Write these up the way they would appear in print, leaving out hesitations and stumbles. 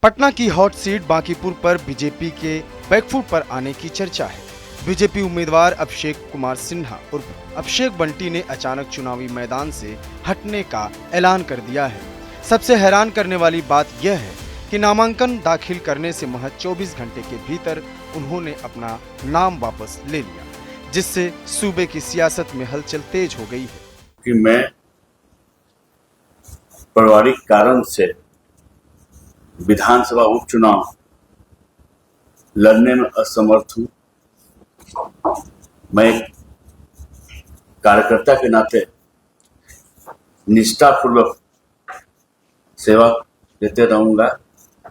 पटना की hot seat Bankipur पर BJP के बैकफुट पर आने की चर्चा है। बीजेपी उम्मीदवार अभिषेक कुमार सिन्हा उर्फ अभिषेक बंटी ने अचानक चुनावी मैदान से हटने का ऐलान कर दिया है। सबसे हैरान करने वाली बात यह है कि नामांकन दाखिल करने से महज 24 घंटे के भीतर उन्होंने अपना नाम वापस ले लिया, जिससे सूबे की सियासत में हलचल तेज हो गई है। कि मैं पारिवारिक कारण से विधानसभा उपचुनाव लड़ने में असमर्थ हूं। मैं एक कार्यकर्ता के नाते निष्ठापूर्वक सेवा देते रहूंगा।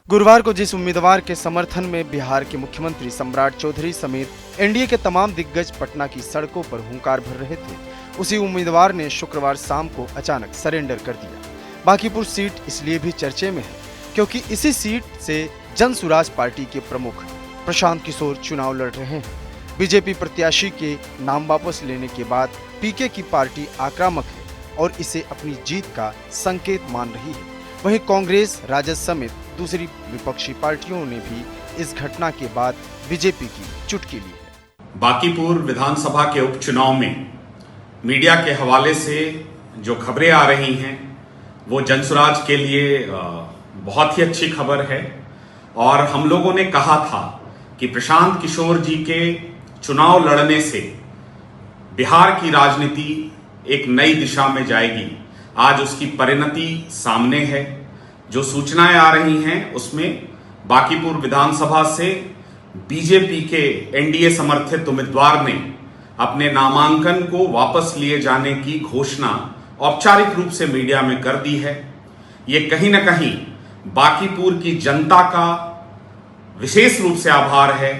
गुरुवार को जिस उम्मीदवार के समर्थन में बिहार के मुख्यमंत्री सम्राट चौधरी समेत एनडीए के तमाम दिग्गज पटना की सड़कों पर हुंकार भर रहे थे, उसी उम्मीदवार ने शुक्रवार शाम को अचानक सरेंडर कर दिया। बांकीपुर सीट इसलिए भी चर्चे में है क्योंकि इसी सीट से जन सुराज पार्टी के प्रमुख प्रशांत किशोर चुनाव लड़ रहे हैं। बीजेपी प्रत्याशी के नाम वापस लेने के बाद पीके की पार्टी आक्रामक है और इसे अपनी जीत का संकेत मान रही है। वहीं कांग्रेस, राजद समेत दूसरी विपक्षी पार्टियों ने भी इस घटना के बाद बीजेपी की चुटकी ली है। बांकीपुर विधानसभा के उपचुनाव में मीडिया के हवाले से जो खबरें आ रही हैं वो जनसुराज के लिए बहुत ही अच्छी खबर है और हम लोगों ने कहा था कि प्रशांत किशोर जी के चुनाव लड़ने से बिहार की राजनीति एक नई दिशा में जाएगी। आज उसकी परिणति सामने है। जो सूचनाएं आ रही हैं उसमें बांकीपुर विधानसभा से बीजेपी के एनडीए समर्थित उम्मीदवार ने अपने नामांकन को वापस लिए जाने की घोषणा औपचारिक रूप से मीडिया में कर दी है। ये कहीं ना कहीं बांकीपुर की जनता का विशेष रूप से आभार है।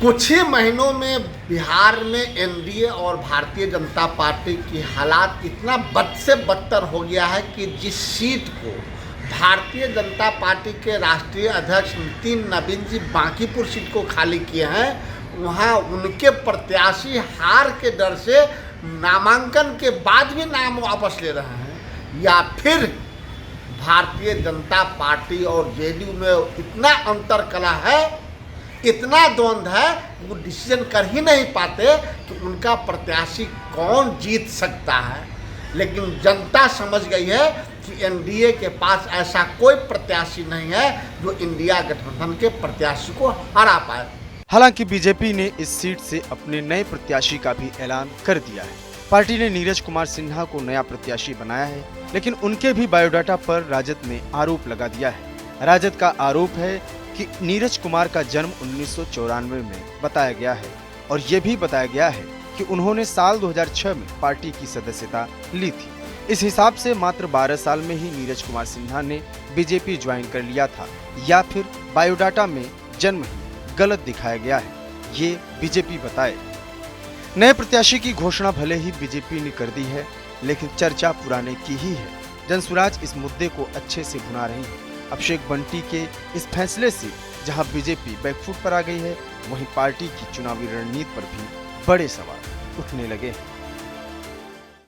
कुछ ही महीनों में बिहार में एनडीए और भारतीय जनता पार्टी की हालात इतना बद से बदतर हो गया है कि जिस सीट को भारतीय जनता पार्टी के राष्ट्रीय अध्यक्ष नितिन नवीन जी बांकीपुर सीट को खाली किए हैं, वहां उनके प्रत्याशी हार के डर से नामांकन के बाद भी नाम वापस ले रहे हैं, या फिर भारतीय जनता पार्टी और जेडीयू में इतना अंतर कला है, इतना द्वंद्व है, वो डिसीजन कर ही नहीं पाते कि उनका प्रत्याशी कौन जीत सकता है। लेकिन जनता समझ गई है कि एनडीए के पास ऐसा कोई प्रत्याशी नहीं है जो इंडिया गठबंधन के प्रत्याशी को हरा पाए। हालांकि बीजेपी ने इस सीट से अपने नए प्रत्याशी का भी ऐलान कर दिया है। पार्टी ने नीरज कुमार सिन्हा को नया प्रत्याशी बनाया है, लेकिन उनके भी बायोडाटा पर राजद ने आरोप लगा दिया है। राजद का आरोप है कि नीरज कुमार का जन्म 1994 में बताया गया है और ये भी बताया गया है कि उन्होंने साल 2006 में पार्टी की सदस्यता ली थी। इस हिसाब से मात्र 12 साल में ही नीरज कुमार सिन्हा ने बीजेपी ज्वाइन कर लिया था, या फिर बायोडाटा में जन्म ही गलत दिखाया गया है, ये बीजेपी बताए। नए प्रत्याशी की घोषणा भले ही बीजेपी ने कर दी है, लेकिन चर्चा पुराने की ही है। जनसुराज इस मुद्दे को अच्छे से भुना रही है। अभिषेक बंटी के इस फैसले से जहां बीजेपी बैकफुट पर आ गई है, वहीं पार्टी की चुनावी रणनीति पर भी बड़े सवाल उठने लगे हैं।